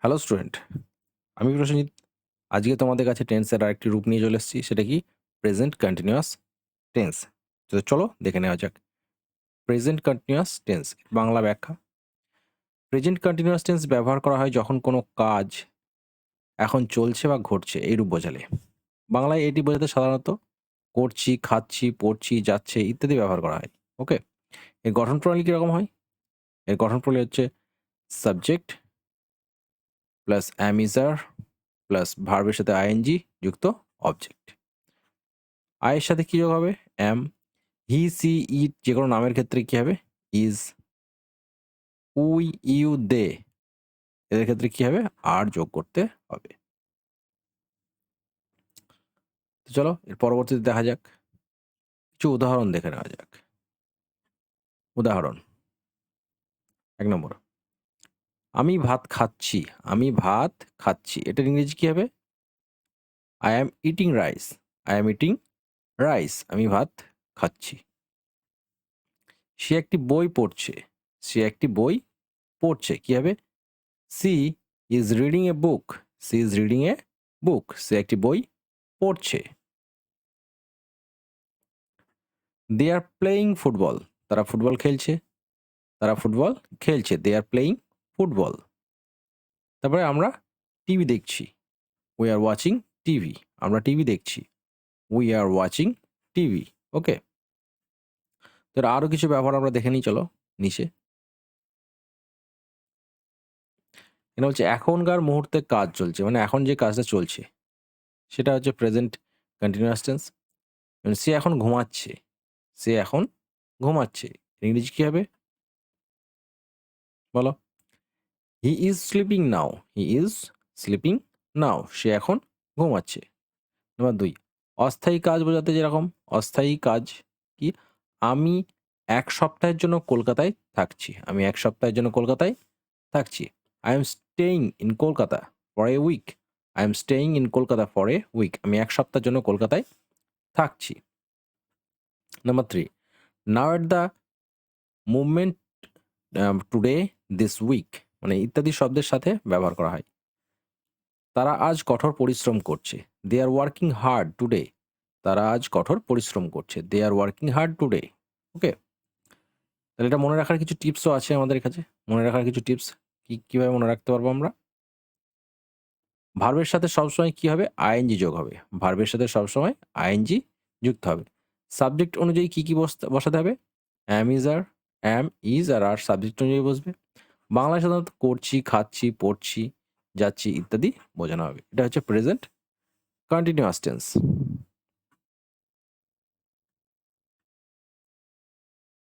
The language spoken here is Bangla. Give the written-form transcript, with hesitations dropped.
হ্যালো স্টুডেন্ট, আমি প্রসেনজিৎ। আজকে তোমাদের কাছে টেন্সের আরেকটি রূপ নিয়ে চলে এসেছি। সেটা কি? Present continuous tense. তো চলো দেখে নেওয়া যাক। প্রেজেন্ট কন্টিনিউয়াস টেন্স বাংলা ব্যাখ্যা। প্রেজেন্ট কন্টিনিউয়াস টেন্স ব্যবহার করা হয় যখন কোনো কাজ এখন চলছে বা ঘটছে এই রূপ বোঝালে। বাংলায় এটি বোঝাতে সাধারণত করছি, খাচ্ছি, পড়ছি, যাচ্ছে ইত্যাদি ব্যবহার করা হয়। ওকে, এর গঠন প্রণালী কীরকম হয়? এর গঠন প্রণালী হচ্ছে সাবজেক্ট প্লাস অ্যামিজার প্লাস ভার্বের সাথে আইএনজি যুক্ত অবজেক্ট। আয়ের সাথে কী যোগ হবে? অ্যাম। হি, সি, ইট যে কোনো নামের ক্ষেত্রে কী হবে? ইজ। উই, ইউ, দে এদের ক্ষেত্রে কী হবে? আর যোগ করতে হবে। তো চলো এর পরবর্তীতে দেখা যাক। কিছু উদাহরণ দেখে নেওয়া যাক। উদাহরণ ১ নম্বর, আমি ভাত খাচ্ছি। আমি ভাত খাচ্ছি। এটার ইংরেজি কী হবে? I am eating rice. I am eating rice. আমি ভাত খাচ্ছি। সে একটি বই পড়ছে। সে একটি বই পড়ছে। কী হবে? She is reading a book. She is reading a book. সে একটি বই পড়ছে। They are playing football. তারা ফুটবল খেলছে। তারা ফুটবল খেলছে। They are playing football. তারপরে আমরা টিভি দেখছি। We are watching TV. আমরা টিভি দেখছি। We are watching TV. Okay, তো আরও কিছু ব্যবহার আমরা দেখে নিই চলো নিচে। এটা হচ্ছে এখনকার মুহূর্তে কাজ চলছে, মানে এখন যে কাজটা চলছে সেটা হচ্ছে প্রেজেন্ট কন্টিনিউয়াস টেন্স। সে এখন ঘুমাচ্ছে। সে এখন ঘুমাচ্ছে। ইংরেজি কী হবে? বলো। He is sleeping now. He is sleeping now. সে এখন ঘুমাচ্ছে। নাম্বার ২, অস্থায়ী কাজ বোঝাতে যেরকম অস্থায়ী কাজ কি? আমি ১ সপ্তাহের জন্য কলকাতায় থাকছি। আমি ১ সপ্তাহের জন্য কলকাতায় থাকছি। I am staying in Kolkata for a week. I am staying in Kolkata for a week. আমি ১ সপ্তাহের জন্য কলকাতায় থাকছি। Number ৩, now at the movement today this week, মানে ইত্যাদি শব্দের সাথে ব্যবহার করা হয়। তারা আজ কঠোর পরিশ্রম করছে। দে আর ওয়ার্কিং হার্ড টুডে। তারা আজ কঠোর পরিশ্রম করছে। দে আর ওয়ার্কিং হার্ড টুডে। ওকে, তাহলে এটা মনে রাখার কিছু টিপসও আছে আমাদের কাছে। মনে রাখার কিছু টিপস কীভাবে মনে রাখতে পারবো আমরা? ভার্বের সাথে সবসময় কী হবে? আইএনজি যোগ হবে। ভার্বের সাথে সবসময় আইএনজি যুক্ত হবে। সাবজেক্ট অনুযায়ী কী বসাতে হবে? Am, is, are. Am, is are subject অনুযায়ী বসবে। বাংলায় সাধারণত করছি, খাচ্ছি, পড়ছি, যাচ্ছি ইত্যাদি বোঝানো হবে। এটা হচ্ছে প্রেজেন্ট কন্টিনিউয়াস টেন্স।